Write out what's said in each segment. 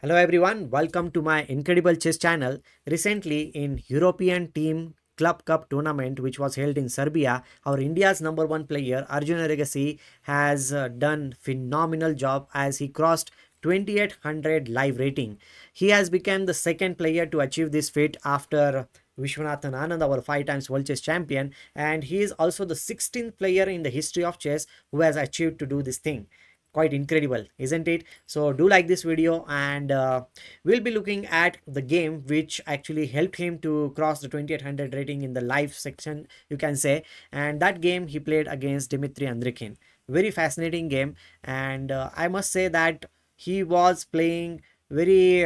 Hello everyone, welcome to my Incredible Chess channel. Recently in European Team Club Cup tournament which was held in Serbia, our India's number one player Arjun Erigaisi has done phenomenal job as he crossed 2800 live rating. He has become the second player to achieve this feat after Vishwanathan Anand, our 5 times world chess champion, and he is also the 16th player in the history of chess who has achieved to do this thing. Quite incredible, isn't it? So do like this video, and we'll be looking at the game which actually helped him to cross the 2800 rating in the live section, you can say. And that game he played against Dmitry Andreikin. Very fascinating game, and I must say that he was playing very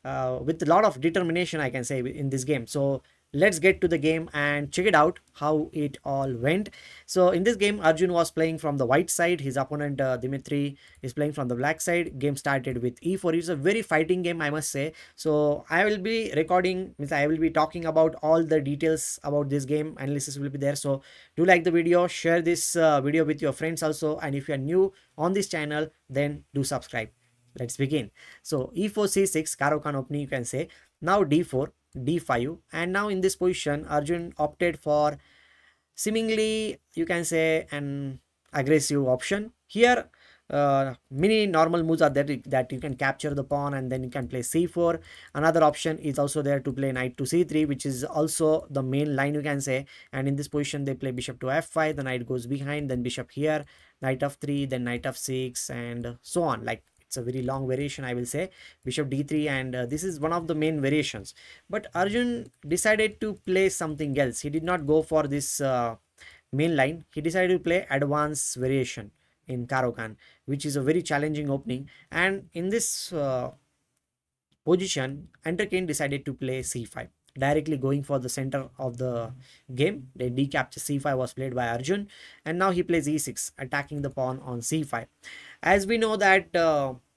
with a lot of determination, I can say, in this game. So let's get to the game and check it out how it all went. So in this game, Arjun was playing from the white side. His opponent Dmitry is playing from the black side. Game started with e4. It's a very fighting game, I must say. So I will be recording, means I will be talking about all the details about this game. Analysis will be there. So do like the video, share this video with your friends also, and if you are new on this channel, then do subscribe. Let's begin. So e4 c6 Caro-Kann opening, you can say. Now d4 d5, and now in this position Arjun opted for seemingly, you can say, an aggressive option here. Many normal moves are there that you can capture the pawn and then you can play c4. Another option is also there to play knight to c3, which is also the main line, you can say. And in this position they play bishop to f5, the knight goes behind, then bishop here, knight f3, then knight f6, and so on. Like, it's a very long variation, I will say. Bishop d3, and this is one of the main variations. But Arjun decided to play something else. He did not go for this main line. He decided to play advanced variation in Caro-Kann, which is a very challenging opening. And in this position, Andreikin decided to play c5, directly going for the center of the game. The d capture c5 was played by Arjun, and now he plays e6, attacking the pawn on c5. As we know that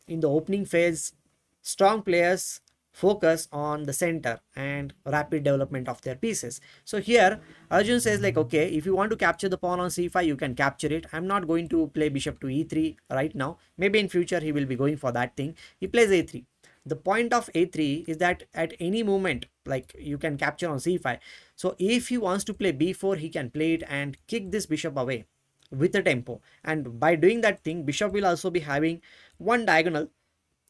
in the opening phase, strong players focus on the center and rapid development of their pieces. So here Arjun says, like, okay, if you want to capture the pawn on c5, you can capture it. I'm not going to play bishop to e3 right now. Maybe in future he will be going for that thing. He plays a3. The point of a3 is that at any moment, like, you can capture on c5. So if he wants to play b4, he can play it and kick this bishop away with a tempo, and by doing that thing, bishop will also be having one diagonal,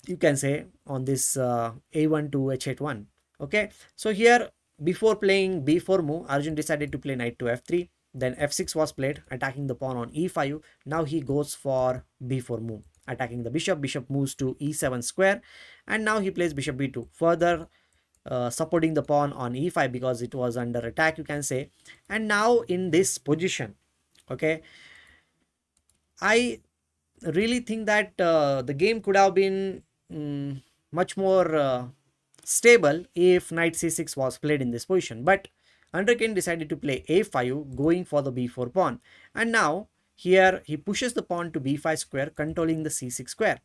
you can say, on this a1 to h8-1. Okay, so here before playing b4 move, Arjun decided to play knight to f3, then f6 was played, attacking the pawn on e5. Now he goes for b4 move, attacking the bishop. Bishop moves to e7 square, and now he plays bishop b2, further supporting the pawn on e5 because it was under attack, you can say. And now in this position, okay, I really think that the game could have been much more stable if knight c6 was played in this position. But Andreikin decided to play a5, going for the b4 pawn. And now here he pushes the pawn to b5 square, controlling the c6 square.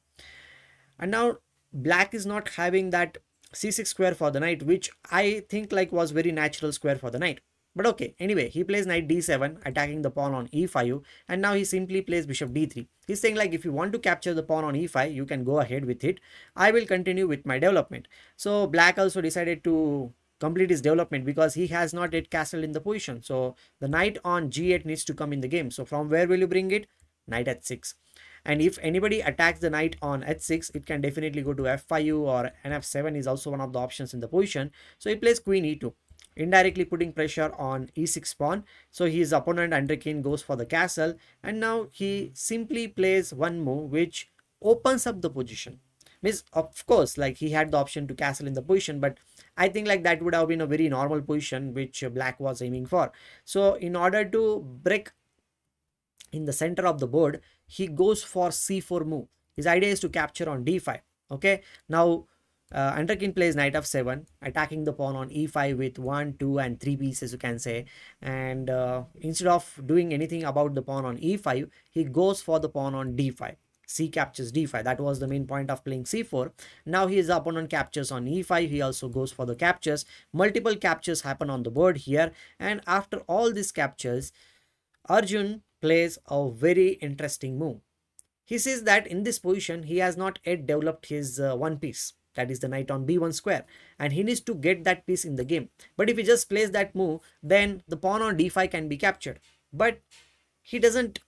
And now black is not having that c6 square for the knight, which I think like was very natural square for the knight. But okay, anyway, he plays knight d7, attacking the pawn on e5, and now he simply plays bishop d3. He's saying, like, if you want to capture the pawn on e5, you can go ahead with it. I will continue with my development. So black also decided to complete his development because he has not yet castled in the position. So the knight on g8 needs to come in the game. So from where will you bring it? Knight h6. And if anybody attacks the knight on h6, it can definitely go to f5, or nf7 is also one of the options in the position. So he plays queen e2, indirectly putting pressure on e6 pawn. So his opponent Andreikin goes for the castle, and now he simply plays one move which opens up the position. Means, of course, like, he had the option to castle in the position, but I think like that would have been a very normal position which black was aiming for. So in order to break in the center of the board, he goes for c4 move. His idea is to capture on d5. Okay, now Andreikin plays knight f7, attacking the pawn on e5 with 1, 2, and 3 pieces, you can say. And instead of doing anything about the pawn on e5, he goes for the pawn on d5. C captures d5. That was the main point of playing c4. Now his opponent captures on e5. He also goes for the captures. Multiple captures happen on the board here. And after all these captures, Arjun plays a very interesting move. He says that in this position, he has not yet developed his one piece. that is the knight on b1 square, and he needs to get that piece in the game. But if he just plays that move, then the pawn on d5 can be captured. But he doesn't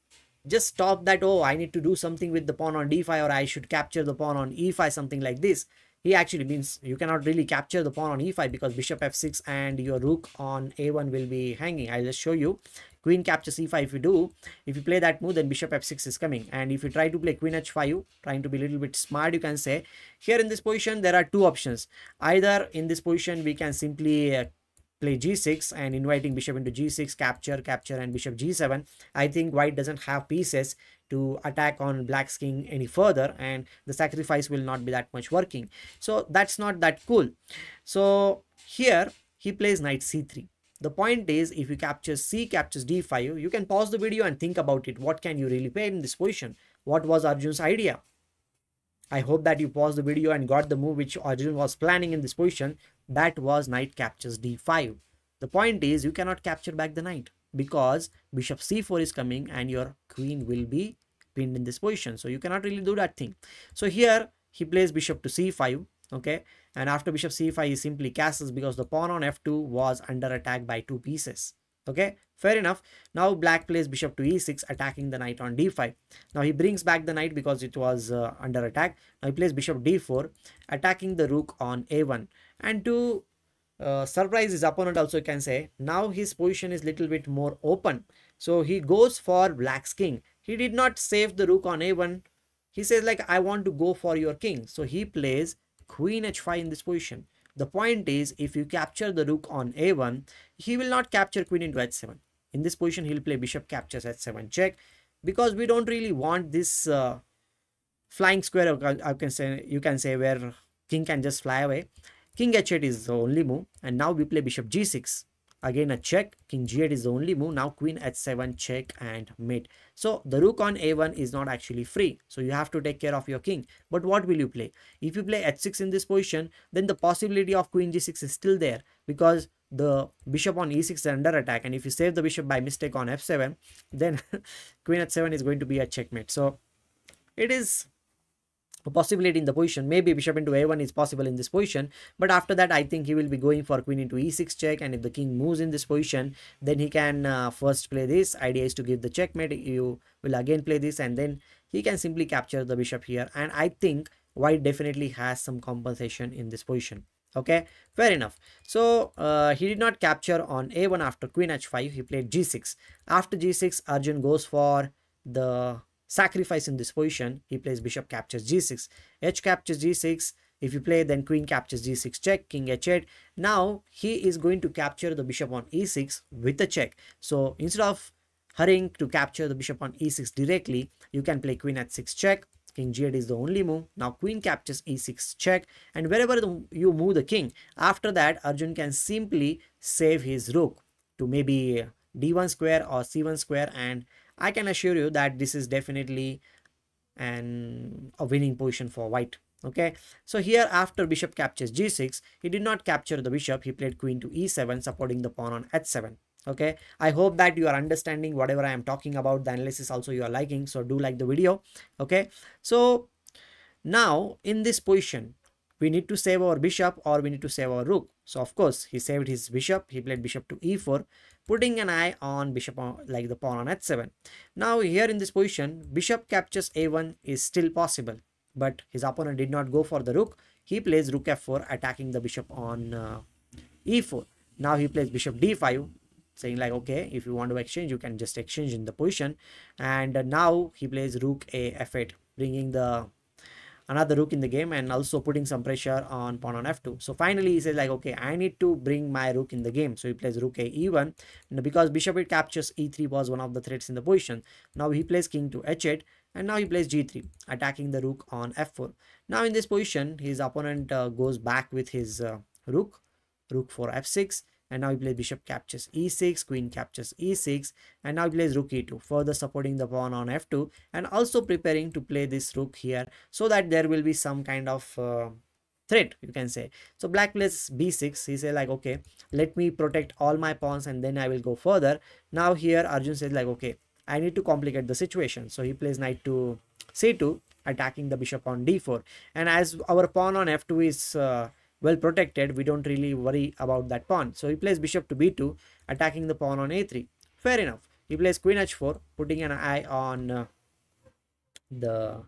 just stop that, oh, I need to do something with the pawn on d5, or I should capture the pawn on e5, something like this. He actually means you cannot really capture the pawn on e5 because bishop f6 and your rook on a1 will be hanging. I'll just show you. Queen captures e5. If you play that move, then bishop f6 is coming. And if you try to play queen h5, trying to be a little bit smart, you can say, here in this position there are two options. Either in this position we can simply play g6 and inviting bishop into g6, capture, and bishop g7. I think white doesn't have pieces to attack on black's king any further, and the sacrifice will not be that much working. So that's not that cool. So here he plays knight c3. The point is, if you capture c captures d5, you can pause the video and think about it. What can you really play in this position? What was Arjun's idea? I hope that you paused the video and got the move which Arjun was planning in this position. That was knight captures d5. The point is, you cannot capture back the knight because bishop c4 is coming and your queen will be pinned in this position. So you cannot really do that thing. So here he plays bishop to c5. Okay, and after bishop c5 he simply castles because the pawn on f2 was under attack by two pieces. Okay, fair enough. Now black plays bishop to e6, attacking the knight on d5. Now he brings back the knight because it was under attack. Now he plays bishop d4, attacking the rook on a1. And to surprise his opponent also, you can say, now his position is little bit more open. So he goes for black's king. He did not save the rook on a1. He says like, I want to go for your king. So he plays queen h5 in this position. The point is, if you capture the rook on a1, he will not capture queen into h7. In this position, he'll play bishop captures h7 check, because we don't really want this flying square, you can say, where king can just fly away. King h8 is the only move, and now we play bishop g6. Again a check, king g8 is the only move. Now queen h7 check and mate. So the rook on a1 is not actually free. So you have to take care of your king. But what will you play? If you play h6 in this position, then the possibility of queen g6 is still there, because the bishop on e6 is under attack. And if you save the bishop by mistake on f7, then queen h7 is going to be a checkmate. So it is a possibility in the position. Maybe bishop into a1 is possible in this position, but after that I think he will be going for queen into e6 check, and if the king moves in this position, then he can first play this. Idea is to give the checkmate. You will again play this, and then he can simply capture the bishop here, and I think white definitely has some compensation in this position. Okay, fair enough. So he did not capture on a1 after queen h5. He played g6. After g6, Arjun goes for the sacrifice in this position. He plays bishop captures g6, h captures g6. If you play, then queen captures g6 check, king h8. Now he is going to capture the bishop on e6 with a check. So instead of hurrying to capture the bishop on e6 directly, you can play queen h6 check. King g8 is the only move. Now queen captures e6 check, and wherever you move the king, after that Arjun can simply save his rook to maybe d1 square or c1 square, and I can assure you that this is definitely a winning position for white. Okay, so here after bishop captures g6, he did not capture the bishop. He played queen to e7, supporting the pawn on h7. Okay, I hope that you are understanding whatever I am talking about. The analysis also you are liking, so do like the video. Okay, so now in this position, we need to save our bishop or we need to save our rook. So of course he saved his bishop. He played bishop to e4, putting an eye on bishop like the pawn on h7. Now here in this position, bishop captures a1 is still possible, but his opponent did not go for the rook. He plays rook f4, attacking the bishop on e4. Now he plays bishop d5, saying like, okay, if you want to exchange, you can just exchange in the position. And now he plays rook a f8, bringing the another rook in the game and also putting some pressure on pawn on f2. So finally he says like, okay, I need to bring my rook in the game. So he plays rook a e1, and because bishop it captures e3 was one of the threats in the position. Now he plays king to h8, and now he plays g3, attacking the rook on f4. Now in this position, his opponent goes back with his rook for f6, and now he plays bishop captures e6, queen captures e6, and now he plays rook e2, further supporting the pawn on f2, and also preparing to play this rook here so that there will be some kind of threat, you can say. So black plays b6. He says like, okay, let me protect all my pawns and then I will go further. Now here Arjun says like, okay, I need to complicate the situation. So he plays knight to c2, attacking the bishop on d4. And as our pawn on f2 is well protected, we don't really worry about that pawn. So he plays bishop to b2, attacking the pawn on a3. Fair enough. He plays queen h4, putting an eye on the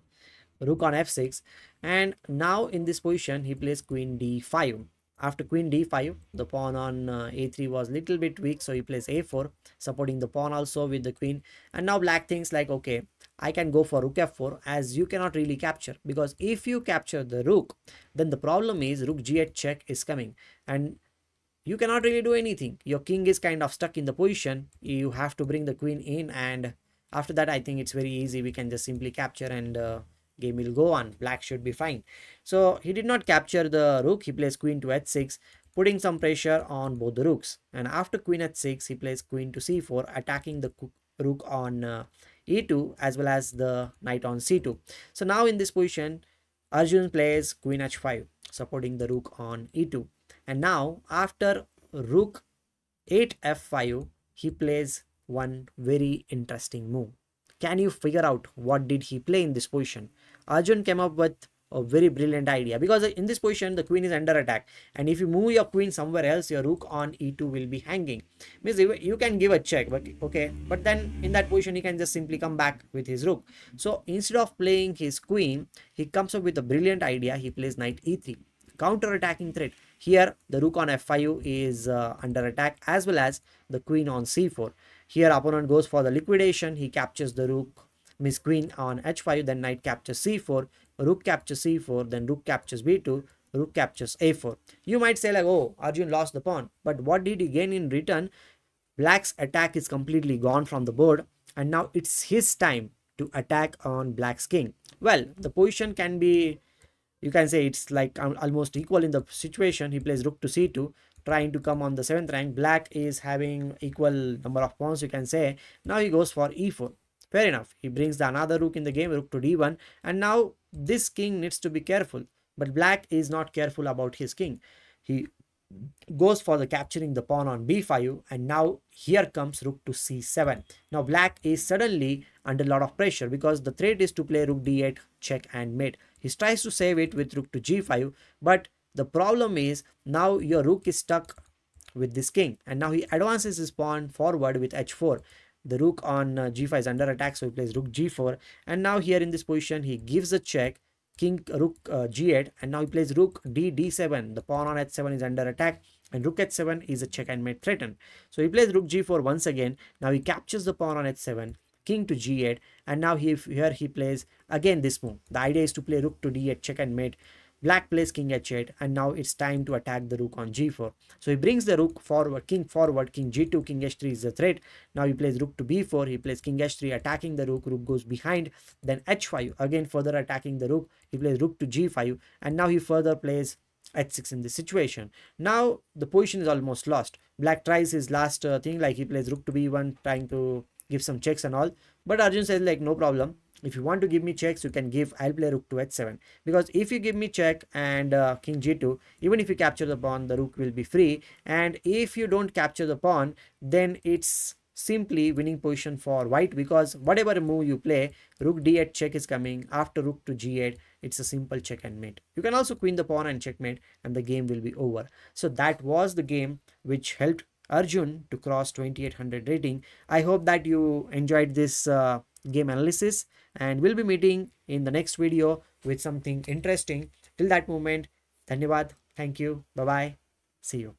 rook on f6. And now in this position he plays queen d5. After queen d5, the pawn on a3 was little bit weak, so he plays a4, supporting the pawn also with the queen. And now black thinks like, okay, I can go for rook f4, as you cannot really capture, because if you capture the rook, then the problem is rook g8 check is coming and you cannot really do anything. Your king is kind of stuck in the position. You have to bring the queen in, and after that I think it's very easy. We can just simply capture and game will go on. Black should be fine. So he did not capture the rook. He plays queen to h6, putting some pressure on both the rooks. And after queen h6, he plays queen to c4, attacking the rook on e2 as well as the knight on c2. So now in this position, Arjun plays queen h5, supporting the rook on e2. And now after rook 8 f5, he plays one very interesting move. Can you figure out what did he play in this position? Arjun came up with a very brilliant idea, because in this position the queen is under attack, and if you move your queen somewhere else, your rook on e2 will be hanging. Means you can give a check, but okay, but then in that position he can just simply come back with his rook. So instead of playing his queen, he comes up with a brilliant idea. He plays knight e3, counter-attacking threat. Here the rook on f5 is under attack, as well as the queen on c4. Here opponent goes for the liquidation. He captures the rook, miss queen on h5, then knight captures c4, rook captures c4, then rook captures b2, rook captures a4. You might say like, oh, Arjun lost the pawn, but what did he gain in return? Black's attack is completely gone from the board, and now it's his time to attack on black's king. Well, the position can be, you can say it's like almost equal in the situation. He plays rook to c2, trying to come on the 7th rank. Black is having equal number of pawns, you can say. Now he goes for e4. Fair enough. He brings the another rook in the game, rook to d1, and now this king needs to be careful. But black is not careful about his king. He goes for the capturing the pawn on b5, and now here comes rook to c7. Now black is suddenly under a lot of pressure, because the threat is to play rook d8, check and mate. He tries to save it with rook to g5, but the problem is now your rook is stuck with this king, and now he advances his pawn forward with h4. The rook on g5 is under attack, so he plays rook g4, and now here in this position he gives a check, king rook g8, and now he plays rook d7. The pawn on h7 is under attack, and rook h7 is a check and mate threatened. So he plays rook g4 once again. Now he captures the pawn on h7, king to g8, and now here he plays again this move. The idea is to play rook to d8, check and mate. Black plays king h8, and now it's time to attack the rook on g4. So he brings the rook forward, king g2, king h3 is the threat. Now he plays rook to b4, he plays king h3, attacking the rook goes behind, then h5, again further attacking the rook. He plays rook to g5, and now he further plays h6 in this situation. Now the position is almost lost. Black tries his last thing, like he plays rook to b1, trying to give some checks and all, but Arjun says like, no problem. If you want to give me checks, you can give. I'll play rook to h7, because if you give me check and king g2, even if you capture the pawn, the rook will be free, and if you don't capture the pawn, then it's simply winning position for white, because whatever move you play, rook d8 check is coming. After rook to g8, it's a simple check and mate. You can also queen the pawn and checkmate, and the game will be over. So that was the game which helped Arjun to cross 2800 rating. I hope that you enjoyed this game analysis, and we'll be meeting in the next video with something interesting. Till that moment, dhanyawad, thank you, bye bye, see you.